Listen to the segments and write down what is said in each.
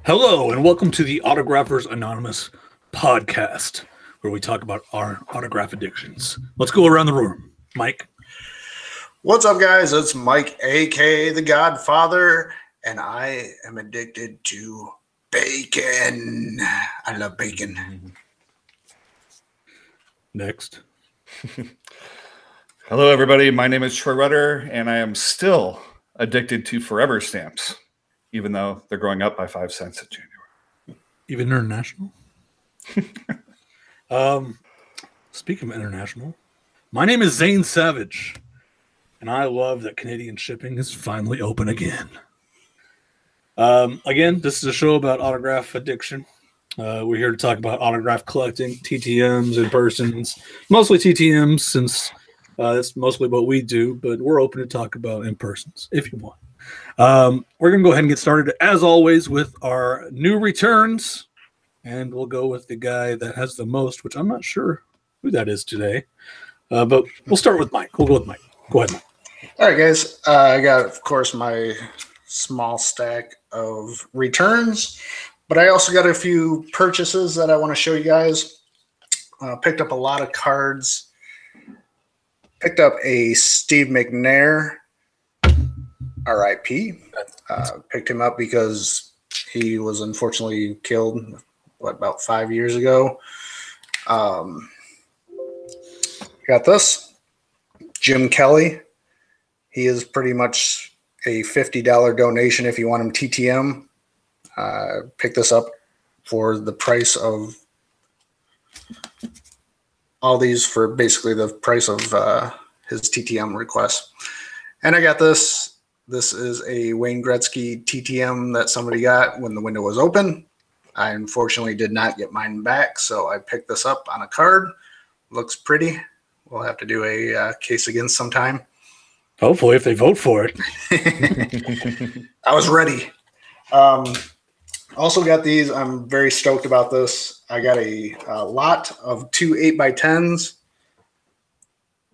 Hello, and welcome to the Autographers Anonymous podcast, where we talk about our autograph addictions. Let's go around the room. Mike. What's up, guys? It's Mike, a.k.a. The Godfather, and I am addicted to bacon. I love bacon. Next. Hello, everybody. My name is Troy Rudder, and I am still addicted to forever stamps, even though they're going up by 5 cents in January. Even international? Speaking of international, my name is Zane Savage, and I love that Canadian shipping is finally open again. Again, this is a show about autograph addiction. We're here to talk about autograph collecting, TTMs, in persons, mostly TTMs, since that's mostly what we do, but we're open to talk about in persons if you want. We're going to go ahead and get started, as always, with our new returns, and we'll go with the guy that has the most, which I'm not sure who that is today, but we'll start with Mike. We'll go with Mike. Go ahead, Mike. All right, guys. I got, of course, my small stack of returns, but I also got a few purchases that I want to show you guys. Picked up a lot of cards. Picked up a Steve McNair, R.I.P. Picked him up because he was unfortunately killed, about 5 years ago. Got this. Jim Kelly. He is pretty much a $50 donation if you want him TTM. Picked this up for the price of all these, for basically the price of his TTM request. And I got this. This is a Wayne Gretzky TTM that somebody got when the window was open. I unfortunately did not get mine back, so I picked this up on a card. Looks pretty. We'll have to do a case again sometime. Hopefully, if they vote for it. I was ready. Also got these. I'm very stoked about this. I got a lot of 2 8x10s.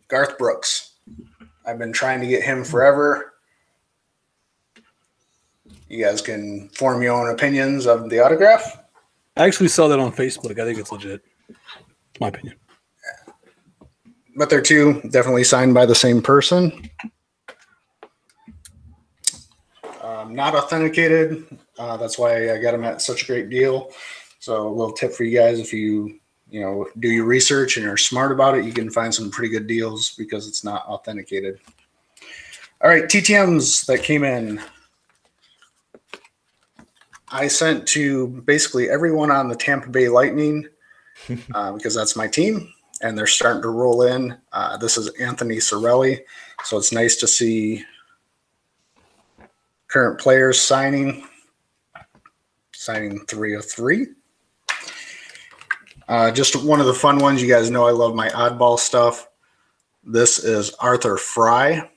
Garth Brooks. I've been trying to get him forever. You guys can form your own opinions of the autograph. I actually saw that on Facebook. I think it's legit. My opinion. But they're two, definitely signed by the same person. Not authenticated. That's why I got them at such a great deal. So a little tip for you guys: if you do your research and are smart about it, you can find some pretty good deals because it's not authenticated. All right, TTMs that came in. I sent to basically everyone on the Tampa Bay Lightning because that's my team, and they're starting to roll in. This is Anthony Cirelli, so it's nice to see current players signing 3 of 3. Just one of the fun ones. You guys know I love my oddball stuff. This is Arthur Fry.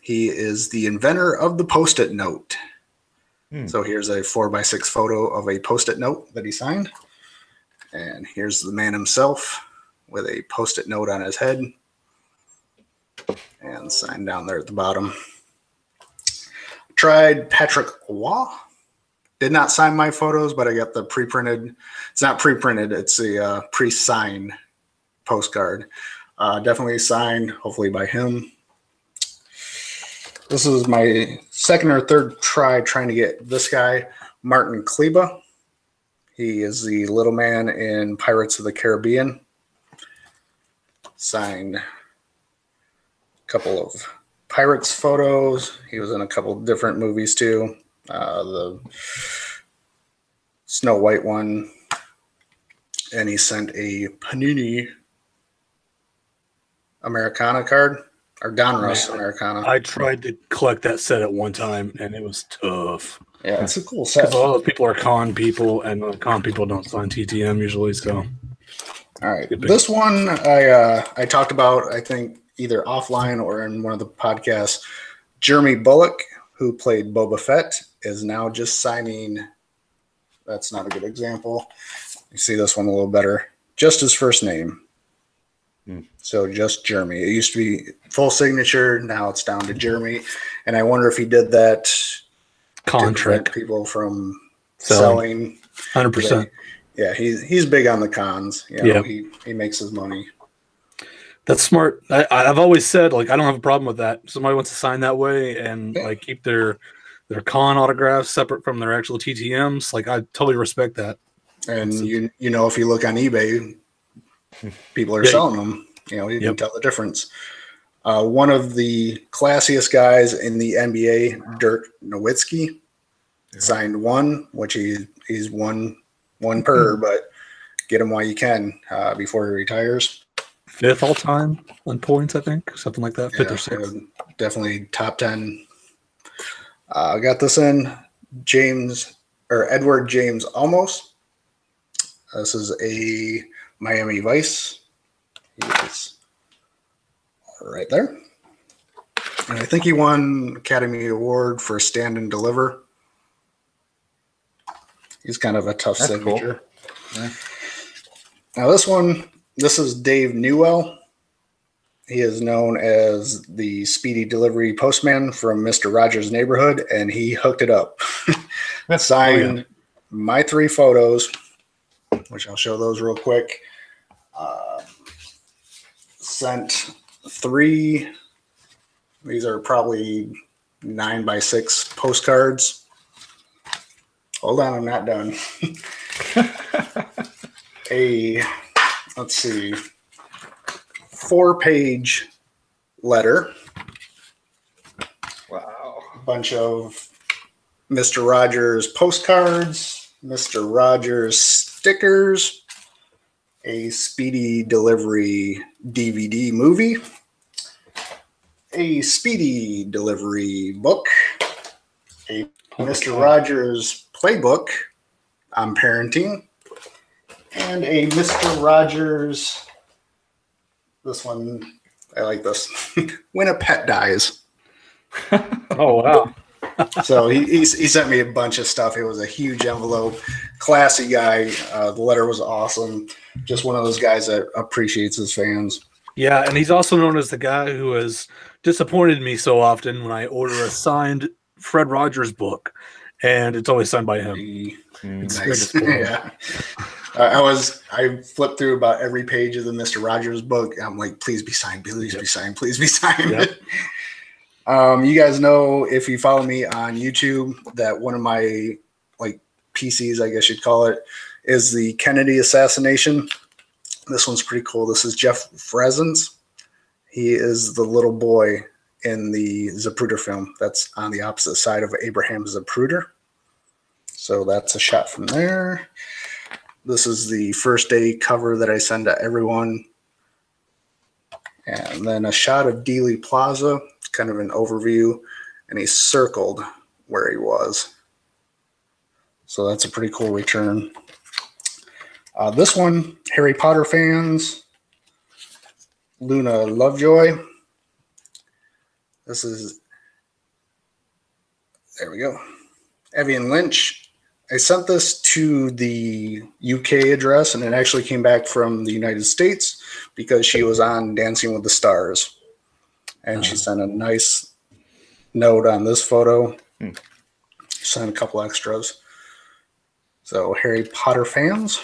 He is the inventor of the Post-it note. So here's a 4x6 photo of a Post-it note that he signed. And here's the man himself with a Post-it note on his head and signed down there at the bottom. Tried Patrick Waugh. Did not sign my photos, but I got the pre-printed. It's not pre-printed. It's a pre-signed postcard. Definitely signed, hopefully by him. This is my second or third try trying to get this guy, Martin Kleba. He is the little man in Pirates of the Caribbean. Signed a couple of Pirates photos. He was in a couple of different movies too. The Snow White one. And he sent a Panini Americana card. Or Donruss Americana. I tried to collect that set at one time, and it was tough. Yeah, it's a cool set. Because all those people are con people, and con people don't sign TTM usually. So, all right, this one I talked about, I think either offline or in one of the podcasts. Jeremy Bullock, who played Boba Fett, is now just signing. That's not a good example. You see this one a little better. Just his first name. So just Jeremy. It used to be full signature. Now it's down to Jeremy. And I wonder if he did that contract people from selling. 100%. Yeah, he's big on the cons. You know, he makes his money. That's smart. I've always said, like, I don't have a problem with that. Somebody wants to sign that way and like keep their con autographs separate from their actual TTMs. Like, I totally respect that. And you know, if you look on eBay, people are selling them. You know, you can tell the difference. One of the classiest guys in the NBA, Dirk Nowitzki, signed one, which he's one per, but get him while you can before he retires. 5th all time on points, I think, something like that. 5th or 6th. Definitely top 10. I got this in Edward James Olmos. This is a Miami Vice. He's right there. And I think he won Academy Award for Stand and Deliver. He's kind of a tough signature. Cool. Yeah. Now this is Dave Newell. He is known as the Speedy Delivery Postman from Mr. Rogers' Neighborhood, and he hooked it up. Signed my 3 photos, which I'll show those real quick. Sent 3. These are probably 9x6 postcards. Hold on, I'm not done. Let's see, 4-page letter. Wow. A bunch of Mr. Rogers postcards, Mr. Rogers stickers, a Speedy Delivery DVD movie, a Speedy Delivery book, a Mr. Rogers playbook on parenting, and a Mr. Rogers, this one, I like this, When a Pet Dies. Oh, wow. So he sent me a bunch of stuff. It was a huge envelope. Classy guy. The letter was awesome. Just one of those guys that appreciates his fans. Yeah, and he's also known as the guy who has disappointed me so often when I order a signed Fred Rogers book, and it's always signed by him. Nice. Yeah. I flipped through about every page of the Mr. Rogers book. I'm like, please be signed, please be signed, please be signed. Yep. You guys know, if you follow me on YouTube, that one of my like PCs, I guess you'd call it, is the Kennedy assassination. This one's pretty cool. This is Jeff Frezens. He is the little boy in the Zapruder film. That's on the opposite side of Abraham Zapruder. So that's a shot from there. This is the first day cover that I send to everyone. And then a shot of Dealey Plaza, kind of an overview, and he circled where he was. So that's a pretty cool return. This one, Harry Potter fans, Luna Lovejoy. This is, there we go, Evian Lynch. I sent this to the UK address, and it actually came back from the United States because she was on Dancing with the Stars. And she sent a nice note on this photo. Sent a couple extras. So Harry Potter fans.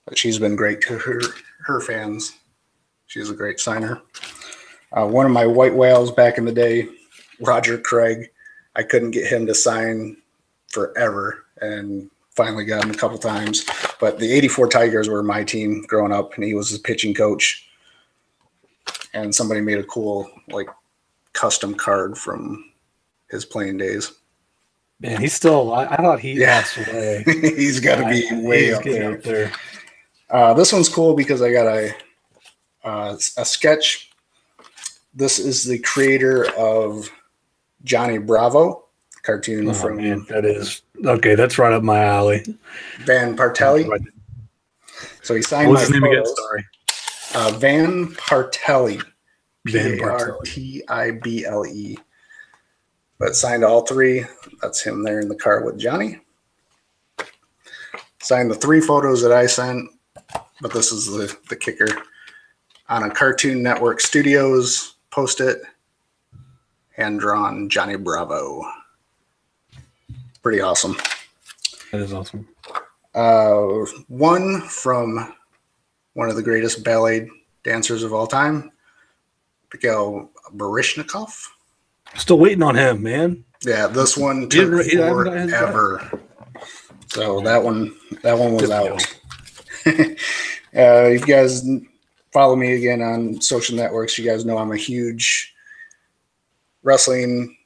But she's been great to her fans. She's a great signer. One of my white whales back in the day, Roger Craig. I couldn't get him to sign forever, and finally got him a couple times. But the 84 Tigers were my team growing up, and he was the pitching coach. And somebody made a cool, like, custom card from his playing days. Man, he's still alive. I thought he passed away. He's got to be way up there. This one's cool because I got a sketch. This is the creator of Johnny Bravo cartoon from. Man, that is okay. That's right up my alley. Van Partelli. Right. So he signed What's his name again? Sorry. Van Partelli. Van Partible. But signed all 3. That's him there in the car with Johnny. Signed the 3 photos that I sent, but this is the kicker. On a Cartoon Network Studios post-it, hand-drawn Johnny Bravo. pretty awesome. That is awesome. One from one of the greatest ballet dancers of all time, Mikhail Baryshnikov. Still waiting on him, man. Yeah, this one took forever. So that one was out. If you guys follow me again on social networks, you guys know I'm a huge wrestling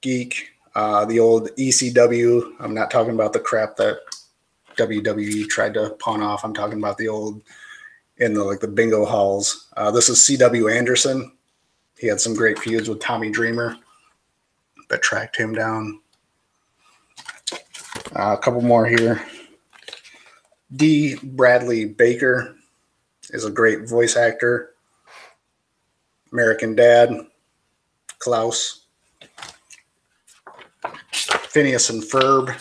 geek. The old ECW. I'm not talking about the crap that WWE tried to pawn off. I'm talking about the old in the bingo halls. This is C.W. Anderson. He had some great feuds with Tommy Dreamer that tracked him down. A couple more here. D. Bradley Baker is a great voice actor. American Dad. Klaus. Phineas and Ferb.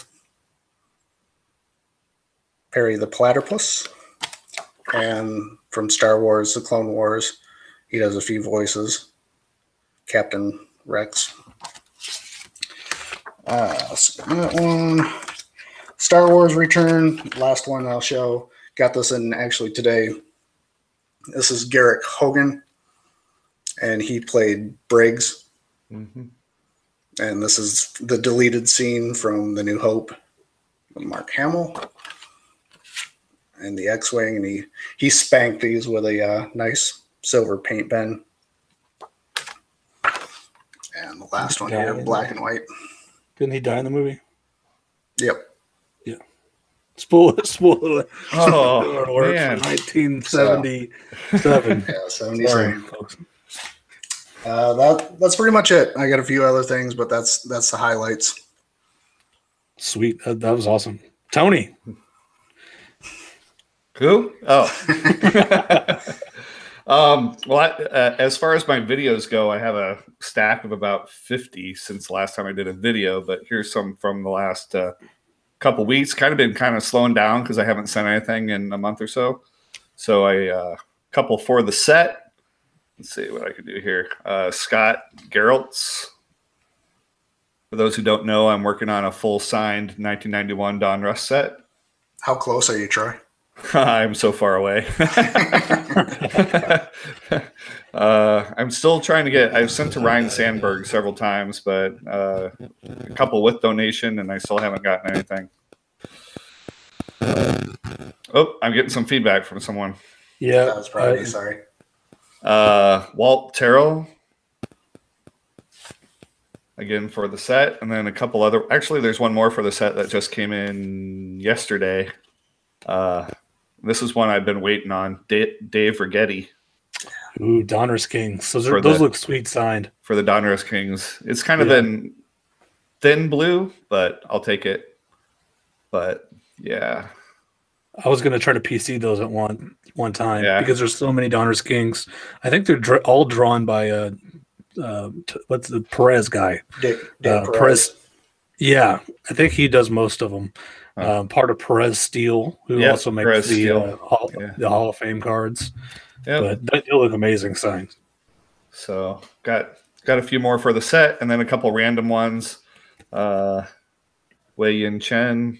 Perry the Platypus. And from Star Wars, The Clone Wars, he does a few voices. Captain Rex. So that one. Star Wars Return, last one I'll show. Got this in actually today. This is Garrick Hogan, and he played Briggs. Mm-hmm. And this is the deleted scene from The New Hope with Mark Hamill and the X-Wing, and he spanked these with a nice silver paint pen. And the last one here, black and white. Didn't he die in the movie? Yep. Yeah. Spoiler. Oh, man. 1977. Yeah, 77. Sorry, folks. That's pretty much it. I got a few other things, but that's the highlights. Sweet. That was awesome. Tony. Who? Oh. Well, as far as my videos go, I have a stack of about 50 since the last time I did a video, but here's some from the last couple weeks. Been slowing down because I haven't sent anything in a month or so. So a couple for the set. Let's see what I can do here. Scott Geraltz. For those who don't know, I'm working on a full signed 1991 Don Russ set. How close are you, Troy? I'm so far away. I'm still trying to get. I've sent to Ryan Sandberg several times, but a couple with donation, and I still haven't gotten anything. Oh, I'm getting some feedback from someone. Yeah, that was probably sorry. Walt Terrell again for the set, and then a couple other. Actually, there's one more for the set that just came in yesterday. This is one I've been waiting on. Dave Rigetti. Ooh, Donruss Kings. Those look sweet signed. For the Donruss Kings. It's kind of been thin blue, but I'll take it. But yeah. I was going to try to PC those at one time because there's so many Donruss Kings. I think they're all drawn by what's the Perez guy? Dick Perez. Yeah, I think he does most of them. Part of Perez Steel, who also makes the Hall of Fame cards. Yep. But they look amazing signs. So got a few more for the set, and then a couple random ones. Wei Yin Chen.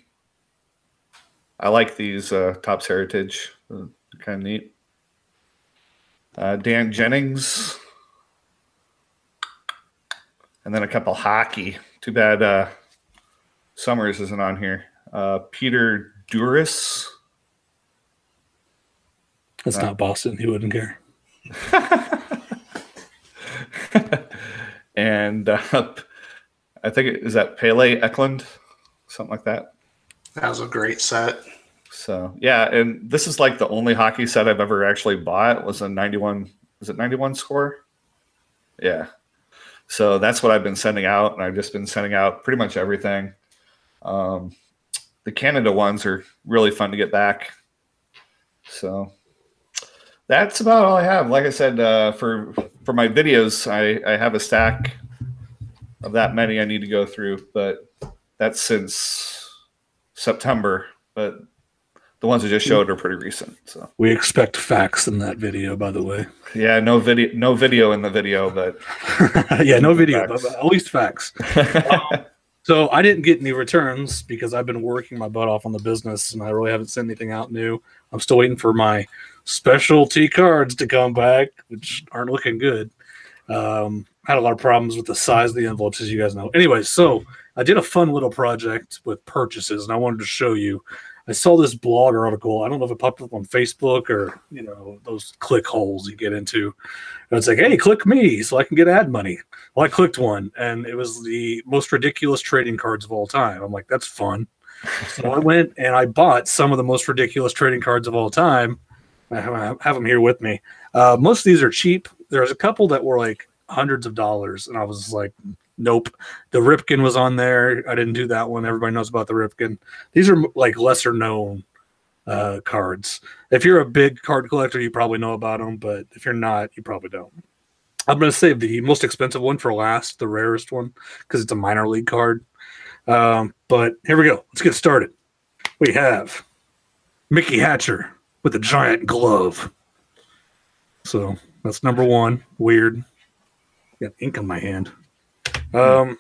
I like these Topps Heritage. Kind of neat. Dan Jennings. And then a couple hockey. Too bad Summers isn't on here. Peter Duris. That's not Boston. He wouldn't care. And I think is that Pele Eklund, something like that. That was a great set. So yeah, and this is like the only hockey set I've ever actually bought. Was a 91. Was it 91 score? Yeah. So that's what I've been sending out, and I've just been sending out pretty much everything. The Canada ones are really fun to get back. So that's about all I have. Like I said, for my videos, I have a stack of that many I need to go through, but that's since September. But the ones I just showed are pretty recent. So we expect facts in that video, by the way. Yeah, no video in the video, but yeah, no video, but at least facts. So I didn't get any returns because I've been working my butt off on the business, and I really haven't sent anything out new. I'm still waiting for my specialty cards to come back, which aren't looking good. Had a lot of problems with the size of the envelopes, as you guys know. Anyway, so I did a fun little project with purchases, and I wanted to show you. I saw this blog article. I don't know if it popped up on Facebook or, those click holes you get into. And it's like, hey, click me so I can get ad money. Well, I clicked one, and it was the most ridiculous trading cards of all time. I'm like, that's fun. So I went and I bought some of the most ridiculous trading cards of all time. I have them here with me. Most of these are cheap. There's a couple that were like hundreds of dollars, and I was like, nope. The Ripken was on there. I didn't do that one. Everybody knows about the Ripken. These are like lesser known cards. If you're a big card collector, you probably know about them, but if you're not, you probably don't. I'm going to save the most expensive one for last, the rarest one, because it's a minor league card. But here we go. Let's get started. We have Mickey Hatcher with a giant glove. So that's number one. Weird. Got ink on my hand. Frank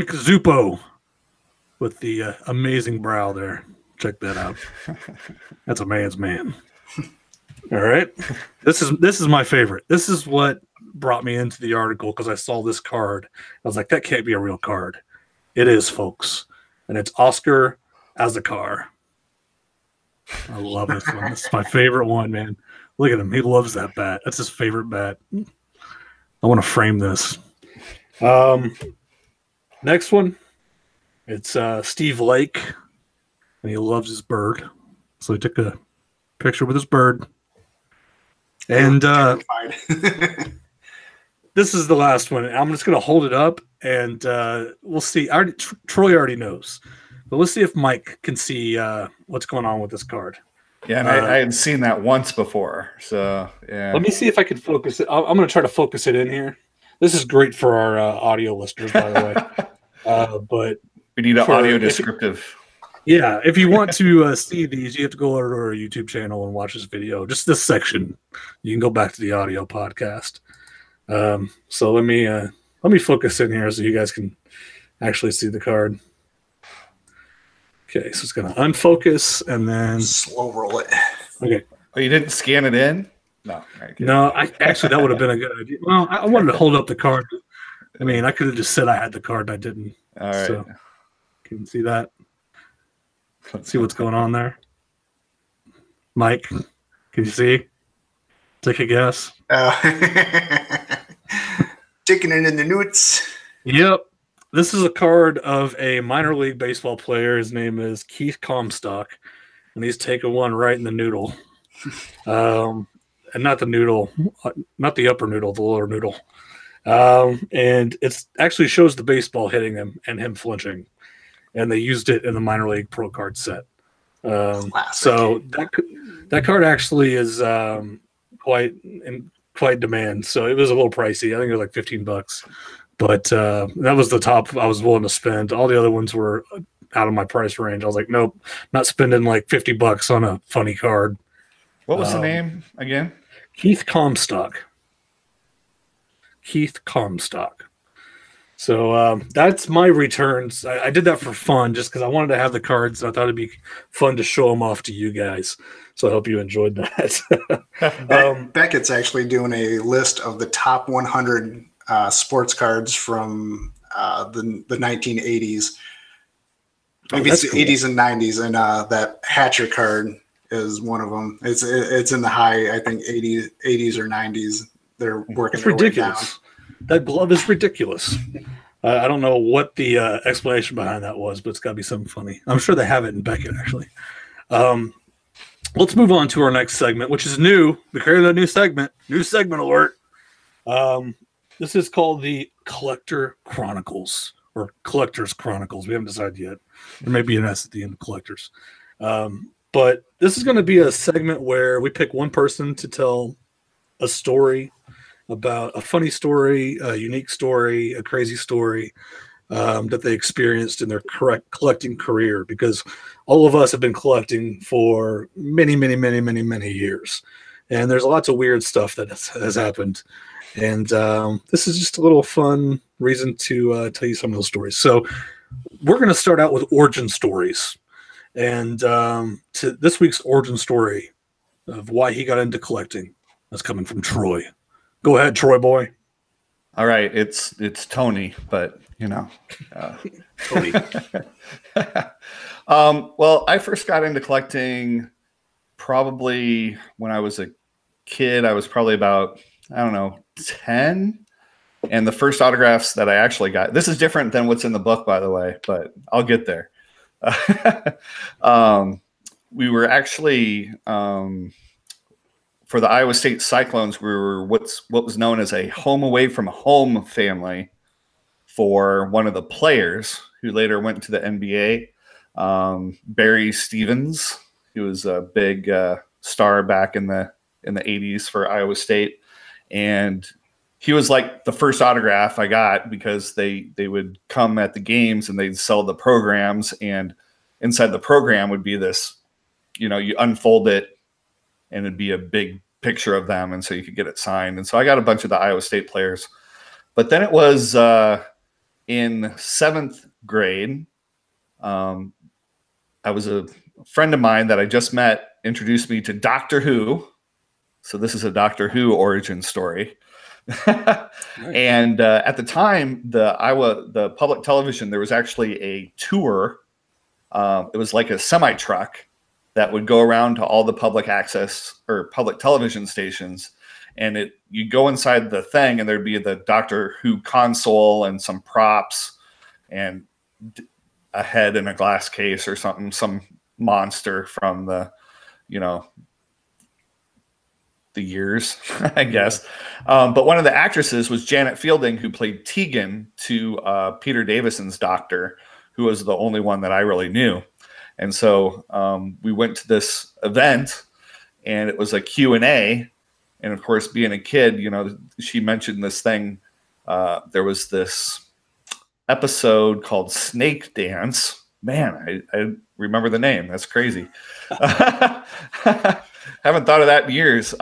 Zuppo with the amazing brow there. Check that out. That's a man's man. All right. This is my favorite. This is what brought me into the article because I saw this card. I was like, that can't be a real card. It is, folks. And it's Oscar Azacar. I love this one. This is my favorite one, man. Look at him. He loves that bat. That's his favorite bat. I want to frame this. Next one. It's Steve Lake. And he loves his bird. So he took a picture with his bird. And this is the last one. I'm just going to hold it up, and we'll see. Troy already knows. But let's see if Mike can see what's going on with this card. Yeah, and I had seen that once before. So, yeah. Let me see if I can focus it. I'm going to try to focus it in here. This is great for our audio listeners, by the way. But we need an audio descriptive. Yeah, if you want to see these, you have to go over to our YouTube channel and watch this video. Just this section. You can go back to the audio podcast. So let me focus in here so you guys can actually see the card. Okay, so it's going to unfocus and then slow roll it. Okay. Oh, you didn't scan it in? No. Actually, that would have been a good idea. Well, I wanted to hold up the card. I mean, I could have just said I had the card. I didn't. All right. So, can you see that? Let's see what's going on there. Mike, can you see? Take a guess. Taking it in the newts. Yep. This is a card of a minor league baseball player. His name is Keith Comstock, and he's taking one right in the noodle. And not the noodle, not the upper noodle, the lower noodle. And it actually shows the baseball hitting him and him flinching. And they used it in the minor league pro card set. So that card actually is quite in demand. So it was a little pricey. I think it was like $15. But that was the top I was willing to spend. All the other ones were out of my price range. I was like, nope, not spending like $50 on a funny card. What was the name again? Keith Comstock. Keith Comstock. So that's my returns. I did that for fun just because I wanted to have the cards. I thought it'd be fun to show them off to you guys. So I hope you enjoyed that. Beckett's actually doing a list of the top 100 sports cards from the 1980s. Maybe it's the cool. 80s and 90s, and that Hatcher card is one of them. It's in the high, I think, 80s or 90s. They're working their way down. That glove is ridiculous. I don't know what the explanation behind that was, but it's got to be something funny. I'm sure they have it in Beckett, actually. Let's move on to our next segment, which is new. We created a new segment. New segment alert. This is called the Collector Chronicles, or Collector's Chronicles. We haven't decided yet. There may be an S at the end of Collectors. But this is going to be a segment where we pick one person to tell a story about a funny story, a unique story, a crazy story that they experienced in their collecting career, because all of us have been collecting for many, many, many, many, many years. and there's lots of weird stuff that has happened. And this is just a little fun reason to tell you some of those stories. So we're going to start out with origin stories. And to this week's origin story of why he got into collecting is coming from Troy. Go ahead, Troy boy. All right, it's Tony, but you know, Tony. Well, I first got into collecting probably when I was a kid. I was probably about, I don't know, 10. And the first autographs that I actually got, this is different than what's in the book, by the way, but I'll get there. We were actually, for the Iowa State Cyclones, we were what was known as a home away from home family for one of the players who later went to the NBA, Barry Stevens. He was a big star back in the 80s for Iowa State, and he was like the first autograph I got because they would come at the games and they'd sell the programs, and inside the program would be this, you know, you unfold it and it'd be a big picture of them, and so you could get it signed. And so I got a bunch of the Iowa State players. But then it was in 7th grade. I was a friend of mine that I just met introduced me to Doctor Who. So this is a Doctor Who origin story. Nice. And at the time, the public television, there was actually a tour. It was like a semi-truck that would go around to all the public access or public television stations. And you go inside the thing and there'd be the Doctor Who console and some props and a head in a glass case or something, some monster from the, you know, the years, I guess. But one of the actresses was Janet Fielding, who played Tegan to Peter Davison's Doctor, who was the only one that I really knew. And so we went to this event, and it was a Q&A. And of course, being a kid, you know, she mentioned this thing. There was this episode called Snake Dance. Man, I remember the name. That's crazy. Haven't thought of that in years.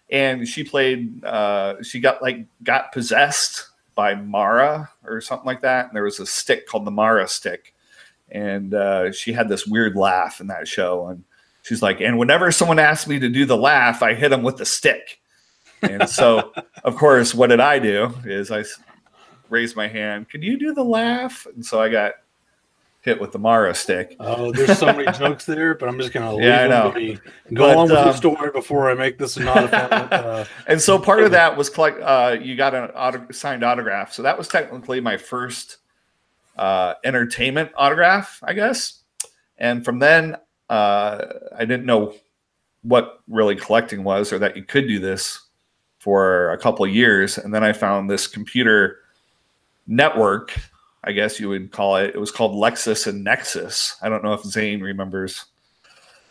And she played, she got possessed by Mara or something like that. And there was a stick called the Mara stick. And she had this weird laugh in that show. And she's like, and whenever someone asked me to do the laugh, I hit them with the stick. And so, of course, what did I do is I raised my hand. Could you do the laugh? And so I got hit with the Mara stick. Oh, there's so many jokes there, but I'm just going to leave them to be. Go on with the story before I make this not a And so part of that was you got an signed autograph. So that was technically my first entertainment autograph, I guess. And from then, I didn't know what really collecting was, or that you could do this for a couple of years. And then I found this computer network, I guess you would call it. It was called Lexus and Nexus. I don't know if Zane remembers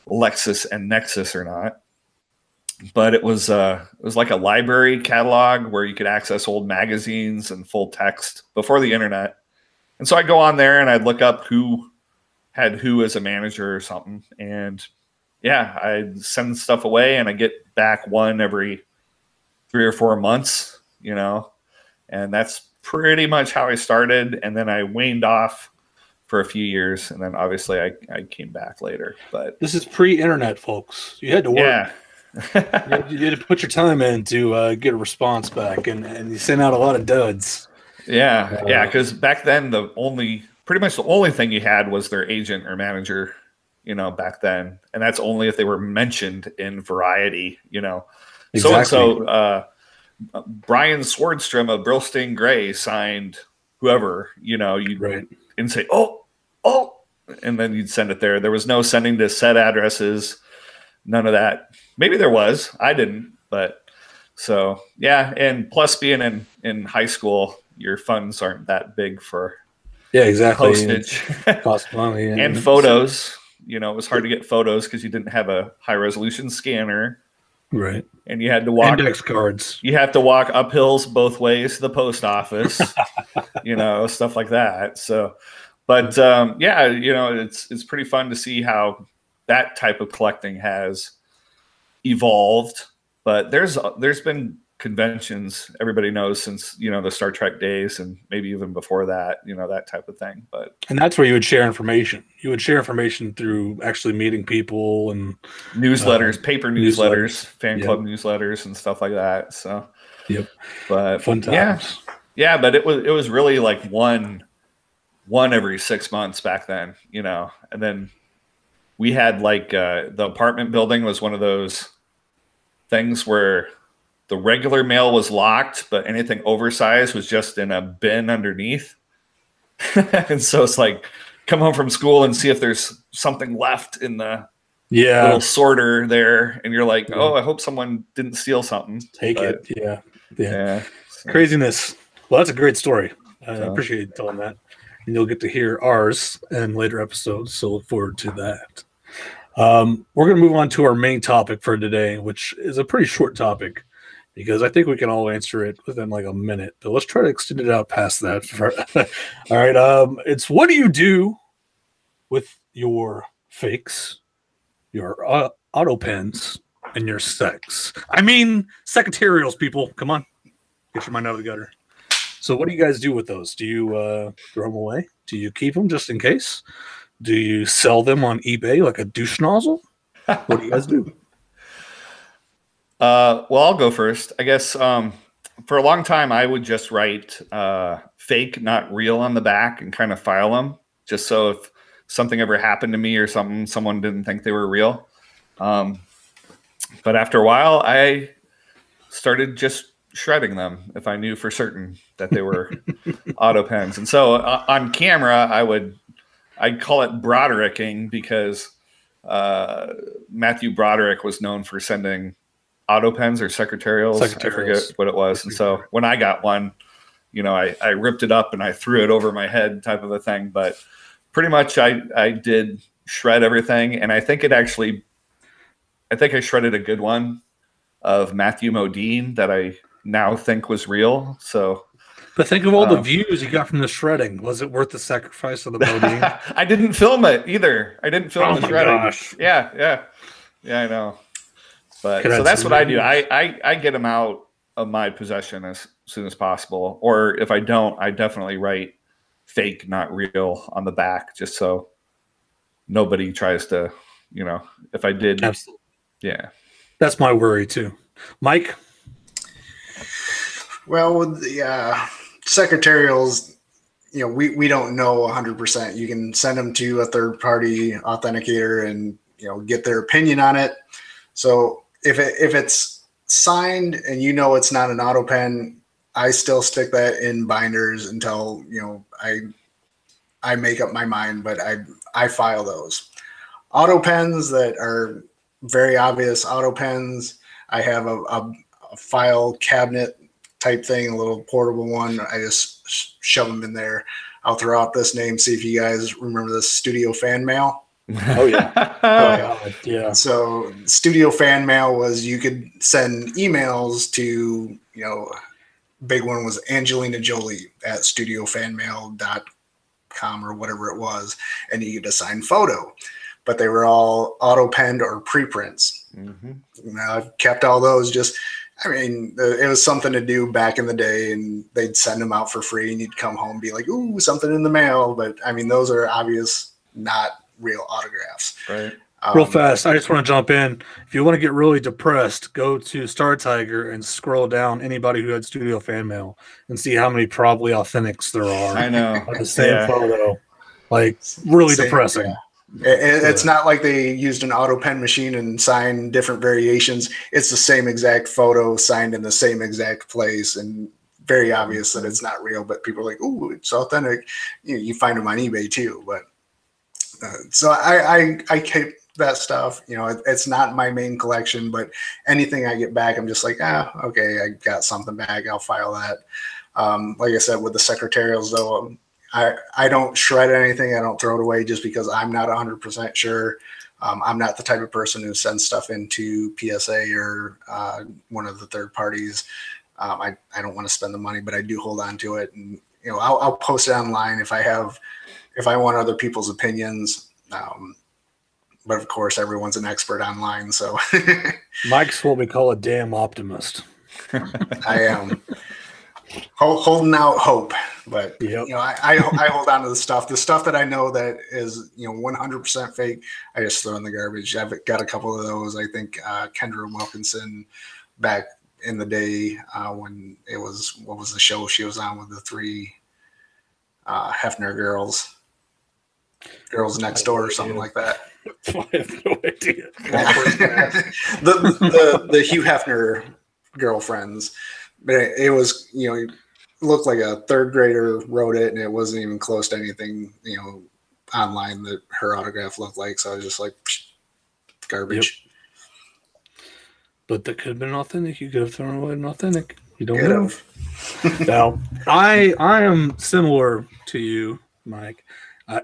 Lexus and Nexus or not, but it was like a library catalog where you could access old magazines and full text before the internet. And so I'd go on there and I'd look up who had who as a manager or something. And yeah, I'd send stuff away and I get back one every 3 or 4 months, you know, and that's pretty much how I started. And then I waned off for a few years. And then obviously I came back later, but this is pre-internet, folks. You had to work. Yeah. you had to put your time in to get a response back, and you sent out a lot of duds. Yeah. Yeah. Cause back then pretty much the only thing you had was their agent or manager, you know, back then. And that's only if they were mentioned in Variety, you know. Exactly. So Brian Swordstrom of Brillsting Gray signed whoever, you know, and say, oh, and then you'd send it there. There was no sending to set addresses, none of that. Maybe there was, I didn't, but so yeah. And plus being in high school, your funds aren't that big for postage, cost money, and photos. You know, it was hard to get photos because you didn't have a high resolution scanner. Right. And you had to walk index cards. You have to walk up hills both ways to the post office, you know, stuff like that. So, but yeah, you know, it's pretty fun to see how that type of collecting has evolved But there's been conventions everybody knows since the Star Trek days, and maybe even before that, that type of thing. And that's where you would share information. You would share information through actually meeting people and newsletters, paper newsletters, fan Yep. club newsletters, and stuff like that. So, Yep. but Fun times. Yeah. But it was really like one every 6 months back then, and then we had like the apartment building was one of those things where the regular mail was locked, but anything oversized was just in a bin underneath. And so it's like, come home from school and see if there's something left in the little sorter there. And you're like, oh, I hope someone didn't steal something. Take it. Yeah. So. Craziness. Well, that's a great story. I appreciate you telling that. And you'll get to hear ours in later episodes. So look forward to that. We're going to move on to our main topic for today, which is a pretty short topic, because I think we can all answer it within like a minute. But let's try to extend it out past that. All right. It's what do you do with your fakes, your auto pens, and your sex? I mean, secretarials, people. Come on. Get your mind out of the gutter. So what do you guys do with those? Do you throw them away? Do you keep them just in case? Do you sell them on eBay like a douche nozzle? What do you guys do? Well, I'll go first. I guess for a long time, I would just write fake, not real on the back and kind of file them, just so if something ever happened to me or something, someone didn't think they were real. But after a while, I started just shredding them if I knew for certain that they were auto pens. And so on camera, I'd call it Brodericking, because Matthew Broderick was known for sending auto pens or secretarials. I forget what it was. And so when I got one, I ripped it up and I threw it over my head type of a thing. But pretty much I did shred everything. And I think I shredded a good one of Matthew Modine that I now think was real. So, but think of all the views you got from the shredding. Was it worth the sacrifice of the Modine? I didn't film it either. I didn't film the shredding. Gosh. Yeah, I know. But so that's what I do. I get them out of my possession as soon as possible. Or if I don't, I definitely write fake, not real on the back, just so nobody tries to, if I did. Absolutely. Yeah. That's my worry too. Mike? Well, with the secretarials, we don't know 100%. You can send them to a third-party authenticator and, get their opinion on it. So if it's signed and it's not an auto pen, I still stick that in binders until, I make up my mind, but I file those. Auto pens that are very obvious auto pens, I have a file cabinet type thing, a little portable one. I just shove them in there. I'll throw out this name, see if you guys remember this, Studio Fan Mail. Oh yeah. Yeah. So Studio Fan Mail was, you could send emails to, big one was Angelina Jolie at studiofanmail.com or whatever it was, and you could assign photo, but they were all auto penned or preprints. Mm-hmm. I've kept all those. It was something to do back in the day, and they'd send them out for free, and you'd come home and be like, ooh, something in the mail. But those are obvious, not real autographs. Right. Real fast, I just want to jump in. If you want to get really depressed, go to Star Tiger and scroll down anybody who had Studio Fan Mail and see how many probably authentics there are. I know. Of the same photo. Like, really depressing. Yeah. It's not like they used an auto pen machine and signed different variations. It's the same exact photo signed in the same exact place, and very obvious that it's not real, but people are like, ooh, it's authentic. You find them on eBay too. But so I keep that stuff. It's not my main collection, but anything I get back, I'm just like, okay, I got something back. I'll file that. Like I said, with the secretarials though, I don't shred anything. I don't throw it away just because I'm not 100% sure. I'm not the type of person who sends stuff into PSA or one of the third parties. I don't want to spend the money, but I do hold on to it. And, I'll post it online if I want other people's opinions. but of course, everyone's an expert online. So Mike's what we call a damn optimist. I am holding out hope, but Yep. I hold on to the stuff that I know that is 100% fake. I just throw in the garbage. I've got a couple of those. I think Kendra Wilkinson back in the day when it was, what was the show she was on with the 3 Hefner girls next door or something like that. I have no idea. Yeah. the Hugh Hefner girlfriends, but it was it looked like a 3rd grader wrote it, and it wasn't even close to anything online that her autograph looked like. So I was just like, garbage. Yep. But that could have been authentic. You could have thrown away an authentic. You don't Could know. have. Now, I am similar to you, Mike.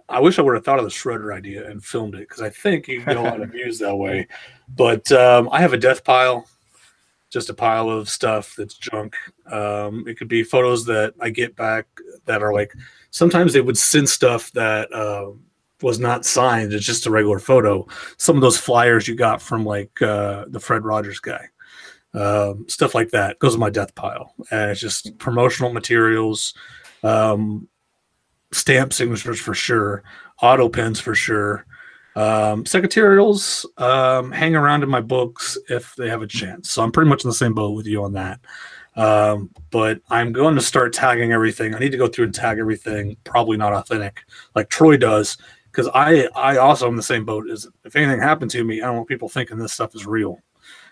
I wish I would have thought of the shredder idea and filmed it, because I think you can get a lot of views that way. But I have a death pile, just a pile of stuff that's junk. It could be photos that I get back that are like, sometimes they would send stuff that was not signed. It's just a regular photo. Some of those flyers you got from like the Fred Rogers guy. Stuff like that goes in my death pile. And it's just promotional materials, stamp signatures for sure, auto pens for sure, secretarials hang around in my books if they have a chance. So I'm pretty much in the same boat with you on that. But I'm going to start tagging everything. I need to go through and tag everything probably not authentic like Troy does, because I also am in the same boat. Is if anything happened to me, I don't want people thinking this stuff is real,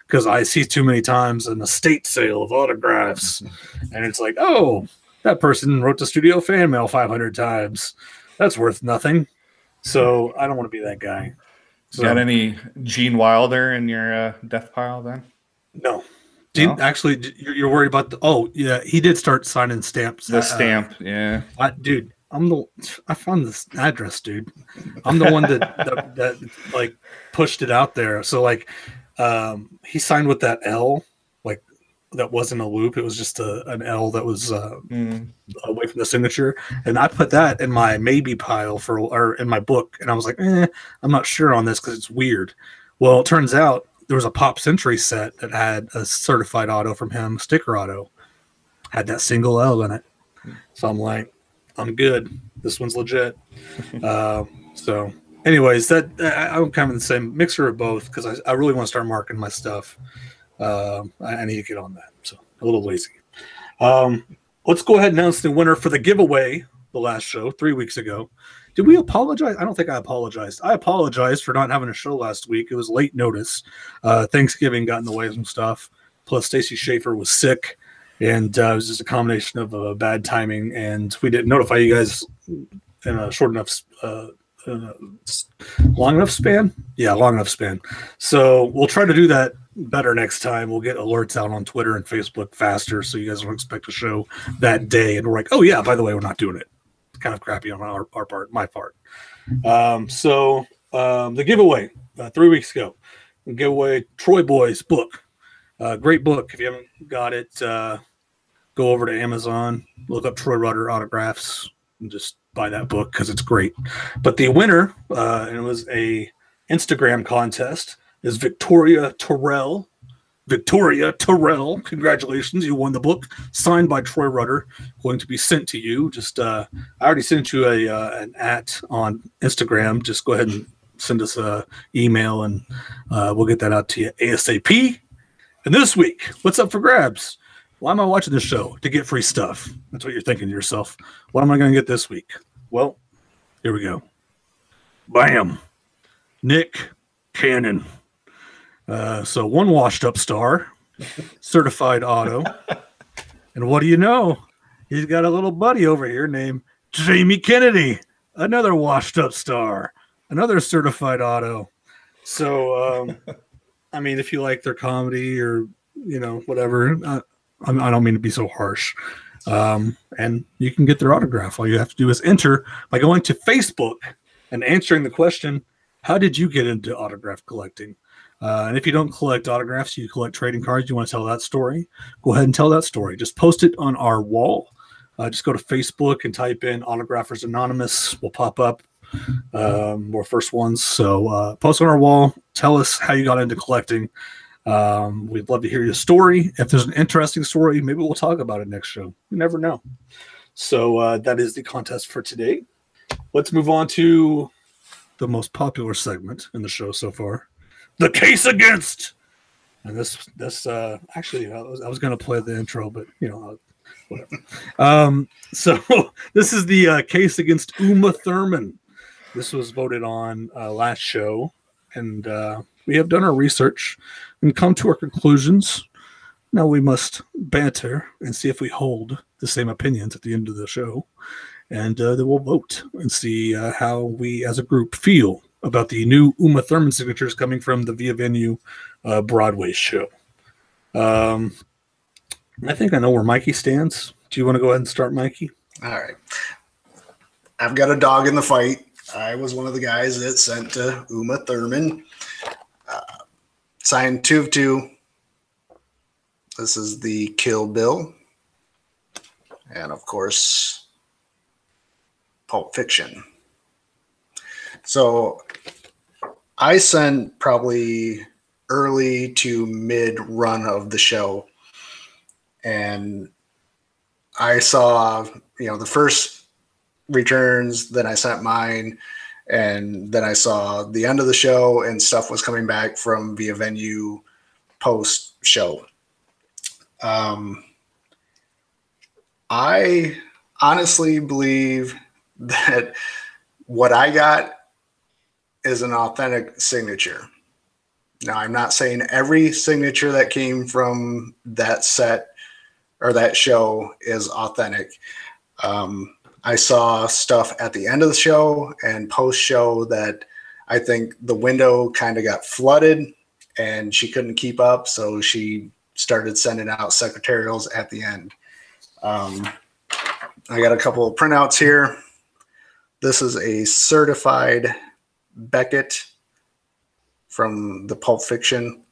because I see too many times an estate sale of autographs and it's like, oh, that person wrote to studio fan mail 500 times. That's worth nothing. So I don't want to be that guy. So, got any Gene Wilder in your death pile then? No. Gene, actually, you're worried about the... Oh, yeah, he did start signing stamps. The stamp, yeah. Dude, I found this address, dude. I'm the one that like pushed it out there. So like he signed with that L, like that wasn't a loop. It was just an L that was away from the signature. And I put that in my maybe pile or in my book. And I was like, I'm not sure on this because it's weird. Well, it turns out there was a Pop Century set that had a certified auto from him, sticker auto, had that single L in it. So I'm like, I'm good. This one's legit. So anyways, I'm kind of in the same mixture of both, because I really want to start marking my stuff. I need to get on that. So a little lazy. Let's go ahead and announce the winner for the giveaway the last show 3 weeks ago. Did we apologize? I don't think I apologized. I apologized for not having a show last week. It was late notice. Thanksgiving got in the way of some stuff. Plus, Stacy Schaefer was sick, and it was just a combination of bad timing. And we didn't notify you guys in a short enough, long enough span. Yeah, long enough span. So we'll try to do that better next time. We'll get alerts out on Twitter and Facebook faster, so you guys will expect a show that day. And we're like, oh yeah, by the way, we're not doing it. Kind of crappy on our part, my part. So the giveaway 3 weeks ago, we gave away Troy Boy's book. Great book. If you haven't got it, go over to Amazon, look up Troy Rudder autographs, and just buy that book because it's great. But the winner, and it was a Instagram contest, is Victoria Terrell. Victoria Terrell, congratulations, you won the book, signed by Troy Rudder, going to be sent to you. Just I already sent you an on Instagram. Just go ahead and send us an email, and we'll get that out to you ASAP. And this week, what's up for grabs? Why am I watching this show? To get free stuff. That's what you're thinking to yourself. What am I going to get this week? Well, here we go. Bam. Nick Cannon. So one washed up star, certified auto. And what do you know? He's got a little buddy over here named Jamie Kennedy, another washed up star, another certified auto. So, I mean, if you like their comedy or, whatever, I don't mean to be so harsh. And you can get their autograph. All you have to do is enter by going to Facebook and answering the question, how did you get into autograph collecting? And if you don't collect autographs, you collect trading cards, you want to tell that story, go ahead and tell that story. Just post it on our wall. Just go to Facebook and type in Autographers Anonymous. Will pop up. We're first ones. So post on our wall. Tell us how you got into collecting. We'd love to hear your story. If there's an interesting story, maybe we'll talk about it next show. You never know. So that is the contest for today. Let's move on to the most popular segment in the show so far, the case against. And this actually, I was going to play the intro, but whatever. So this is the case against Uma Thurman. This was voted on last show, and we have done our research and come to our conclusions. Now we must banter and see if we hold the same opinions at the end of the show, and then we'll vote and see how we as a group feel about the new Uma Thurman signatures coming from the Via Venue Broadway show. I think I know where Mikey stands. Do you want to go ahead and start, Mikey? All right. I've got a dog in the fight. I was one of the guys that sent to Uma Thurman. Signed 2 of 2. This is the Kill Bill. And, of course, Pulp Fiction. So I sent probably early to mid run of the show. And I saw, the first returns, then I sent mine, and then I saw the end of the show and stuff was coming back from Via Venue post show. I honestly believe that what I got is an authentic signature. Now, I'm not saying every signature that came from that set or that show is authentic. I saw stuff at the end of the show and post show that I think the window kind of got flooded and she couldn't keep up. So she started sending out secretarials at the end. I got a couple of printouts here. This is a certified Beckett from the Pulp Fiction.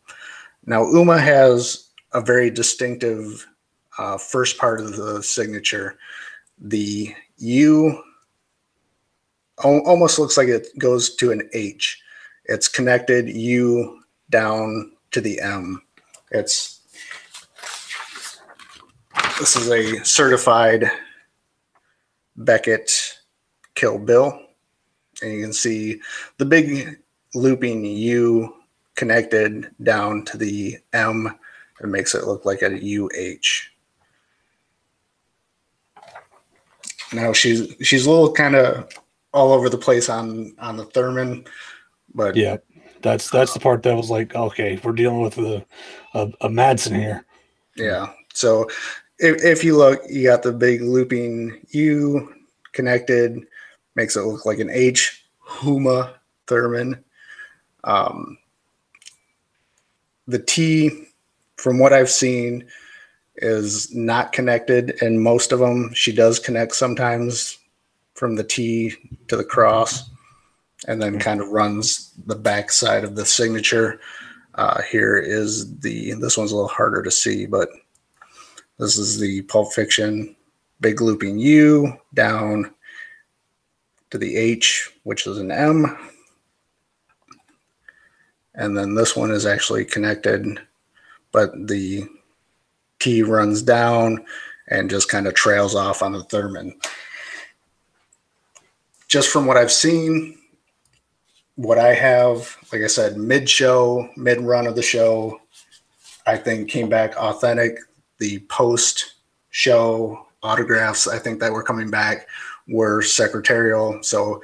Now, Uma has a very distinctive first part of the signature. The U almost looks like it goes to an H. It's connected U down to the M. This is a certified Beckett Kill Bill. And you can see the big looping U connected down to the M. It makes it look like a UH. Now she's a little kind of all over the place on the Thurman, but yeah, that's the part that was like, okay, we're dealing with a Madsen here. Yeah. So if you look, you got the big looping U connected, makes it look like an H, Uma Thurman. The T, from what I've seen, is not connected, and most of them she does connect sometimes from the T to the cross, and then kind of runs the back side of the signature. Here is this one's a little harder to see, but this is the Pulp Fiction big looping U down to the H, which is an M. And then this one is actually connected, but the T runs down and just kind of trails off on the Thurman. Just from what I've seen, what I have, like I said, mid-show, mid-run of the show, I think came back authentic. The post-show autographs, I think that were coming back, were secretarial. So,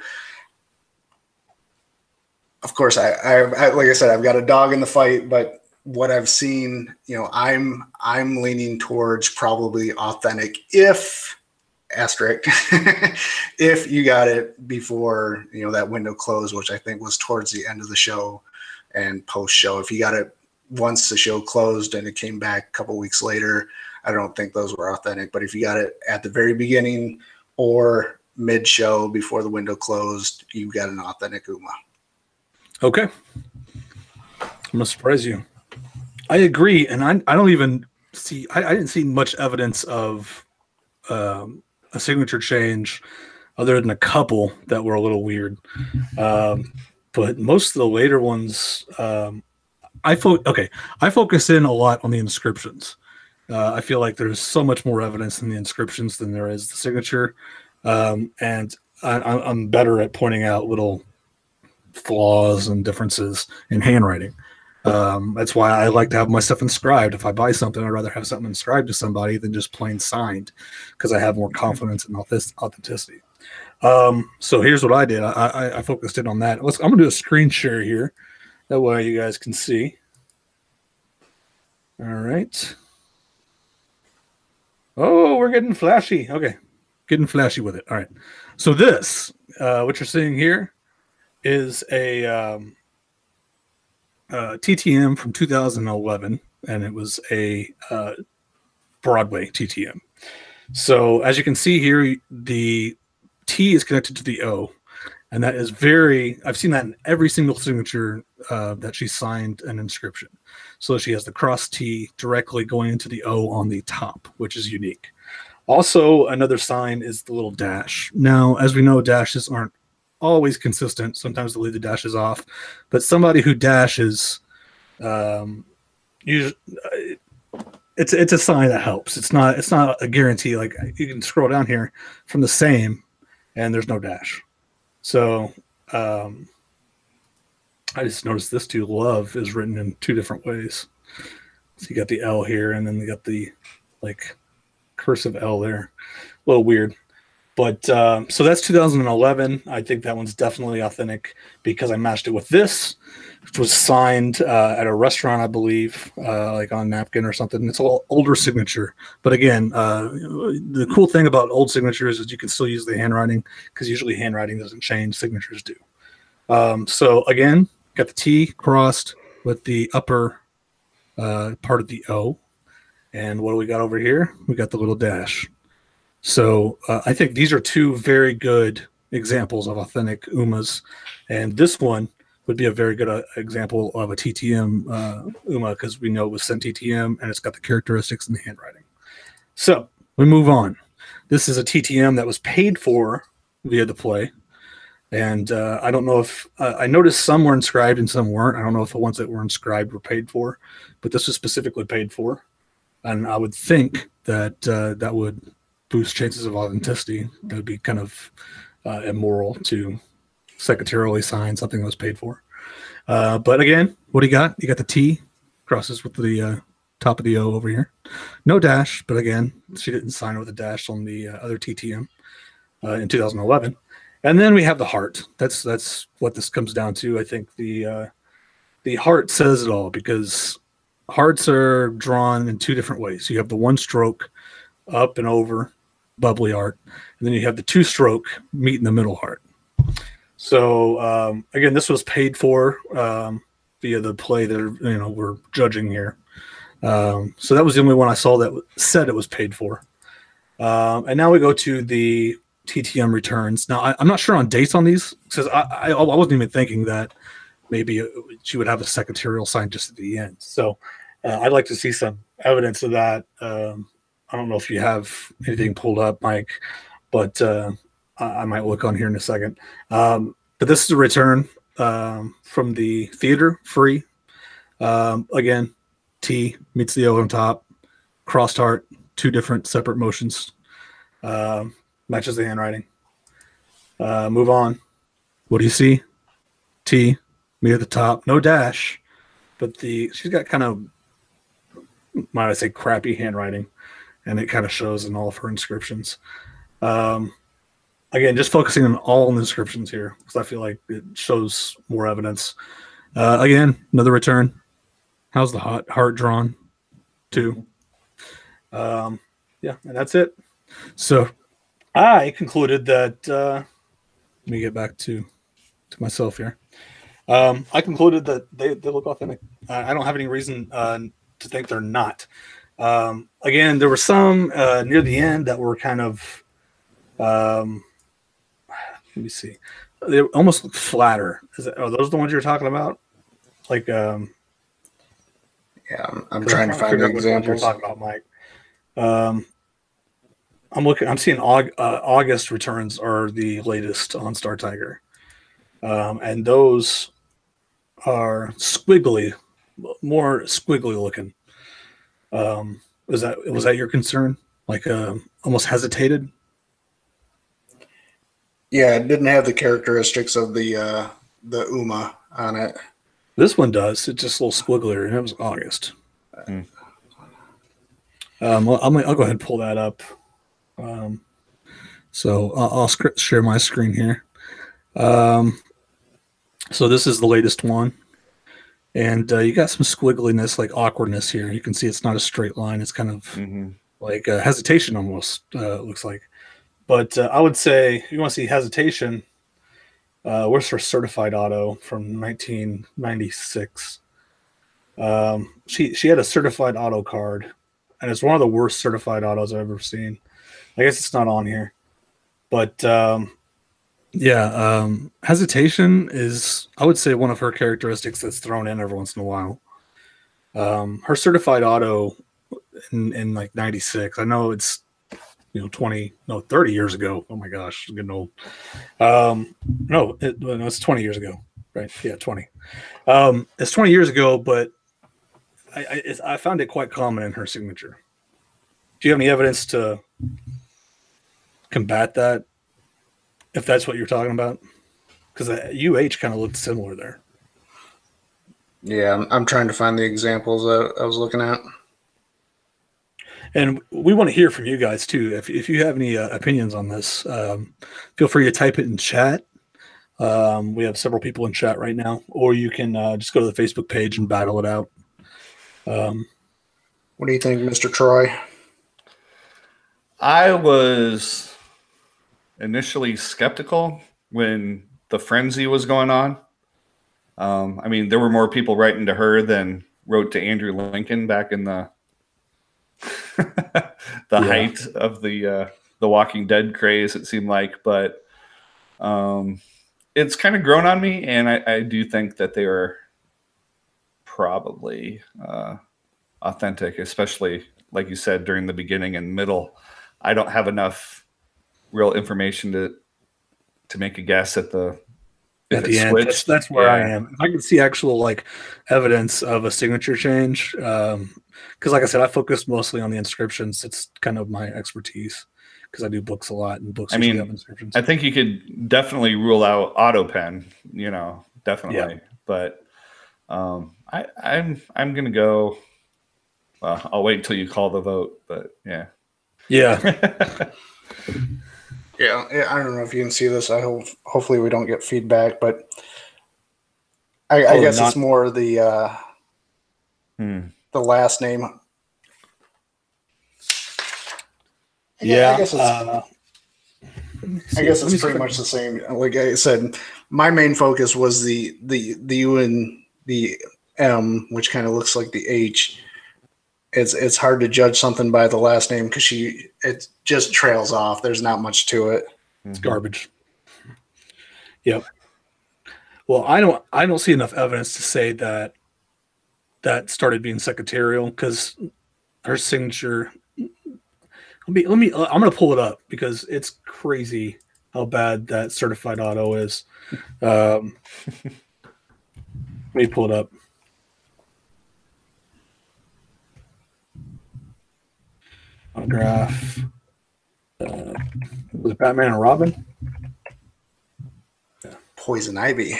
of course, I like I said, I've got a dog in the fight, but what I've seen, I'm leaning towards probably authentic if if you got it before that window closed, which I think was towards the end of the show and post show. If you got it once the show closed and it came back a couple weeks later, I don't think those were authentic. But if you got it at the very beginning or mid show before the window closed, you got an authentic Uma. Okay, I'm gonna surprise you. I agree, and I don't even see. I didn't see much evidence of a signature change other than a couple that were a little weird. But most of the later ones, I focus in a lot on the inscriptions. I feel like there's so much more evidence in the inscriptions than there is the signature, and I'm better at pointing out little flaws and differences in handwriting. That's why I like to have my stuff inscribed. If I buy something, I'd rather have something inscribed to somebody than just plain signed, because I have more confidence in authenticity. So here's what I did. I focused in on that. I'm going to do a screen share here. That way you guys can see. All right. Oh, we're getting flashy. Okay. Getting flashy with it. All right. So this, what you're seeing here is a TTM from 2011, and it was a Broadway TTM. So as you can see here, the T is connected to the O, and that is I've seen that in every single signature that she signed an inscription. So she has the cross T directly going into the O on the top, which is unique. Also, another sign is the little dash. Now, as we know, dashes aren't always consistent. Sometimes they leave the dashes off, but somebody who dashes, usually, it's a sign that helps. It's not a guarantee. Like, you can scroll down here from the same, and there's no dash. So I just noticed this too. Love is written in two different ways. So you got the L here, and then you got the like cursive L there. A little weird. But so that's 2011. I think that one's definitely authentic because I matched it with this, which was signed at a restaurant, I believe, like on a napkin or something. It's a little older signature. But again, the cool thing about old signatures is you can still use the handwriting, because usually handwriting doesn't change, signatures do. So again, got the T crossed with the upper part of the O. And what do we got over here? We got the little dash. So I think these are two very good examples of authentic UMAs, and this one would be a very good example of a TTM UMA, because we know it was sent TTM and it's got the characteristics in the handwriting. So we move on. This is a TTM that was paid for via the play, and I don't know if I noticed some were inscribed and some weren't. I don't know if the ones that were inscribed were paid for, but this was specifically paid for, and I would think that that would boost chances of authenticity. That would be kind of immoral to secretarially sign something that was paid for. But again, what do you got? You got the T crosses with the top of the O over here. No dash, but again, she didn't sign it with a dash on the other TTM in 2011. And then we have the heart. That's what this comes down to. I think the heart says it all, because hearts are drawn in two different ways. You have the one stroke up and over bubbly heart, and then you have the two stroke meet in the middle heart. So again, this was paid for via the play that we're judging here. So that was the only one I saw that said it was paid for. And now we go to the TTM returns. Now I'm not sure on dates on these, because I wasn't even thinking that maybe she would have a secretarial sign just at the end. So I'd like to see some evidence of that. I don't know if you have anything pulled up, Mike, but I might look on here in a second. But this is a return from the theater, free. Again, T meets the O on top, crossed heart, two different separate motions, matches the handwriting. Move on. What do you see? T, me at the top, no dash, but she's got kind of, might I say, crappy handwriting, and it kind of shows in all of her inscriptions. Again, just focusing on all the inscriptions here, because I feel like it shows more evidence. Again, another return. How's the heart drawn? Two. Yeah, and that's it. So I concluded that, let me get back to myself here. I concluded that they look authentic. I don't have any reason to think they're not. Again, there were some near the end that were kind of, let me see, they almost look flatter. Are those the ones you're talking about? Like, yeah, I'm trying to find the examples. You're talking about, Mike. I'm seeing August returns are the latest on Star Tiger, and those are more squiggly looking. Was that your concern? Like almost hesitated? Yeah, it didn't have the characteristics of the Uma on it. This one does. It's just a little squigglier, and it was August. I'll go ahead and pull that up. So I'll share my screen here. So this is the latest one. And you got some squiggliness, like awkwardness here. You can see it's not a straight line. It's kind of like hesitation almost, looks like. But I would say if you want to see hesitation, where's her certified auto from 1996? She had a certified auto card, and it's one of the worst certified autos I've ever seen. I guess it's not on here. But hesitation is, I would say, one of her characteristics that's thrown in every once in a while. Her certified auto in like 96, I know it's 30 years ago. Oh my gosh, I'm getting old. No, it's 20 years ago, right? Yeah, 20. It's 20 years ago, but I found it quite common in her signature. Do you have any evidence to combat that, if that's what you're talking about? Because UH kind of looked similar there. Yeah, I'm trying to find the examples that I was looking at. And we want to hear from you guys too. If you have any opinions on this, feel free to type it in chat. We have several people in chat right now, or you can just go to the Facebook page and battle it out. What do you think, Mr. Troy? I was initially skeptical when the frenzy was going on. I mean, there were more people writing to her than wrote to Andrew Lincoln back in the height of the Walking Dead craze, it seemed like. But it's kind of grown on me, and I do think that they are probably authentic, especially, like you said, during the beginning and middle. I don't have enough real information to make a guess at the end. That's where I am. If I can see actual like evidence of a signature change, because like I said, I focus mostly on the inscriptions. It's kind of my expertise because I do books a lot, and books usually have inscriptions. I think you could definitely rule out auto pen, definitely. Yeah. But I'm gonna go. Well, I'll wait until you call the vote, but yeah. Yeah. Yeah, I don't know if you can see this. Hopefully we don't get feedback, but I guess it's more the last name. Yeah, I guess it's pretty much the same. Like I said, my main focus was the U and the M, which kind of looks like the H. It's hard to judge something by the last name because it just trails off. There's not much to it. It's garbage. Yep. Well, I don't see enough evidence to say that started being secretarial, because her signature. I'm gonna pull it up because it's crazy how bad that certified auto is. Let me pull it up. Autograph. Was it Batman and Robin? Yeah. Poison Ivy.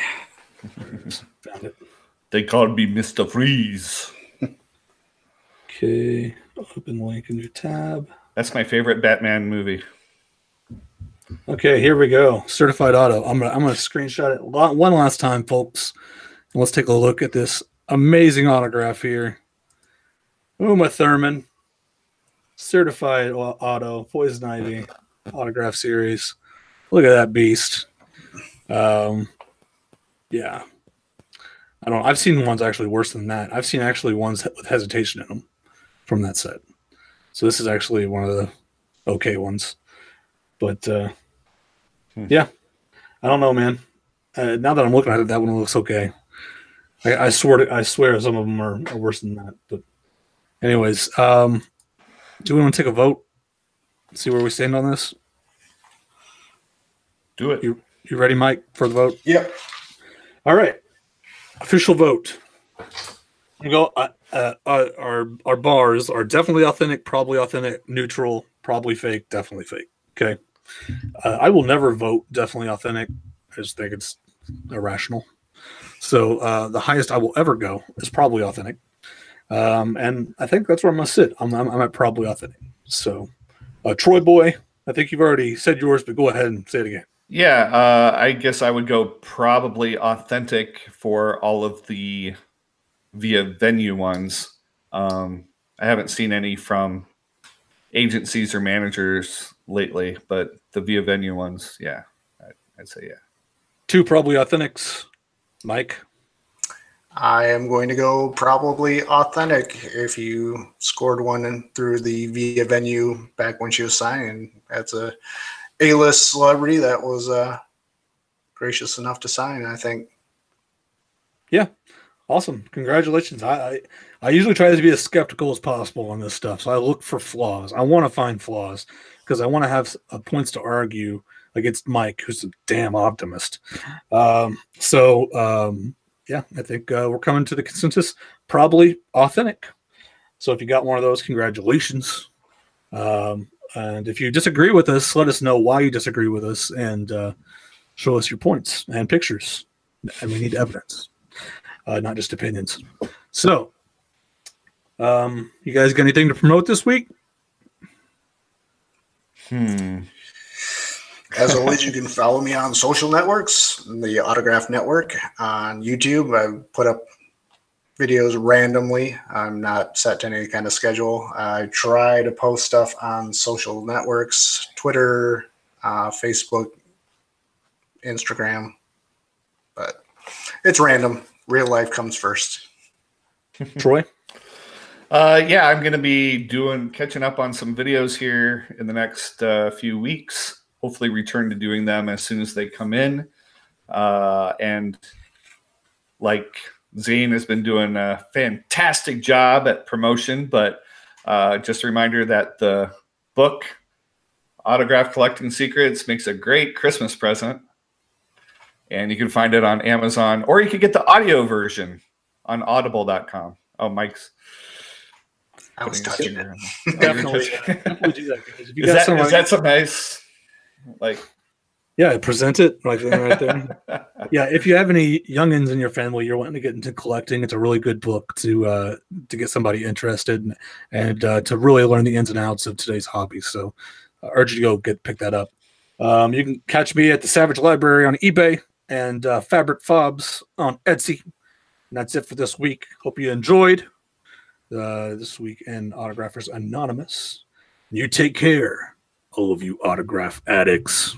Found it. They called me Mr. Freeze. Okay. Open link in your tab. That's my favorite Batman movie. Okay, here we go. Certified auto. I'm gonna screenshot it one last time, folks. And let's take a look at this amazing autograph here. Uma Thurman. Certified auto, Poison Ivy, autograph series. Look at that beast. Yeah. I don't know. I've seen ones actually worse than that. I've seen actually ones with hesitation in them from that set. So this is actually one of the okay ones. But yeah, I don't know, man. Now that I'm looking at it, that one looks okay. I swear some of them are worse than that. But anyways, do we want to take a vote? See where we stand on this. Do it. You ready, Mike, for the vote? Yep. All right. Official vote. We go. Our bars are definitely authentic, probably authentic, neutral, probably fake, definitely fake. Okay. I will never vote definitely authentic. I just think it's irrational. So the highest I will ever go is probably authentic. And I think that's where I'm going to sit. I'm at probably authentic. So, Troy Boy, I think you've already said yours, but go ahead and say it again. Yeah, I guess I would go probably authentic for all of the via venue ones. I haven't seen any from agencies or managers lately, but the via venue ones, yeah, I'd say yeah. 2 probably authentics. Mike? I am going to go probably authentic. If you scored one through the via venue back when she was signing, that's a A-list celebrity that was gracious enough to sign, I think. Yeah. Awesome. Congratulations. I usually try to be as skeptical as possible on this stuff. So I look for flaws. I want to find flaws because I want to have points to argue against Mike, who's a damn optimist. Yeah, I think we're coming to the consensus, probably authentic. So if you got one of those, congratulations. And if you disagree with us, let us know why you disagree with us and show us your points and pictures. And we need evidence. Not just opinions. So, you guys got anything to promote this week? As always, you can follow me on social networks, the Autograph Network on YouTube. I put up videos randomly. I'm not set to any kind of schedule. I try to post stuff on social networks, Twitter, Facebook, Instagram, but it's random. Real life comes first. Troy? Yeah, I'm going to be catching up on some videos here in the next few weeks. Hopefully return to doing them as soon as they come in. And like Zane has been doing a fantastic job at promotion, but just a reminder that the book, Autograph Collecting Secrets, makes a great Christmas present. And you can find it on Amazon, or you can get the audio version on audible.com. Oh, Mike's. I was touching it. Definitely do that. If you Is that some nice, like? Yeah, present it right there. Yeah, if you have any youngins in your family you're wanting to get into collecting, it's a really good book to get somebody interested and to really learn the ins and outs of today's hobby. So I urge you to go pick that up. You can catch me at the Savage Library on eBay and Fabric Fobs on Etsy. And that's it for this week. Hope you enjoyed this week in Autographers Anonymous. You take care, all of you autograph addicts.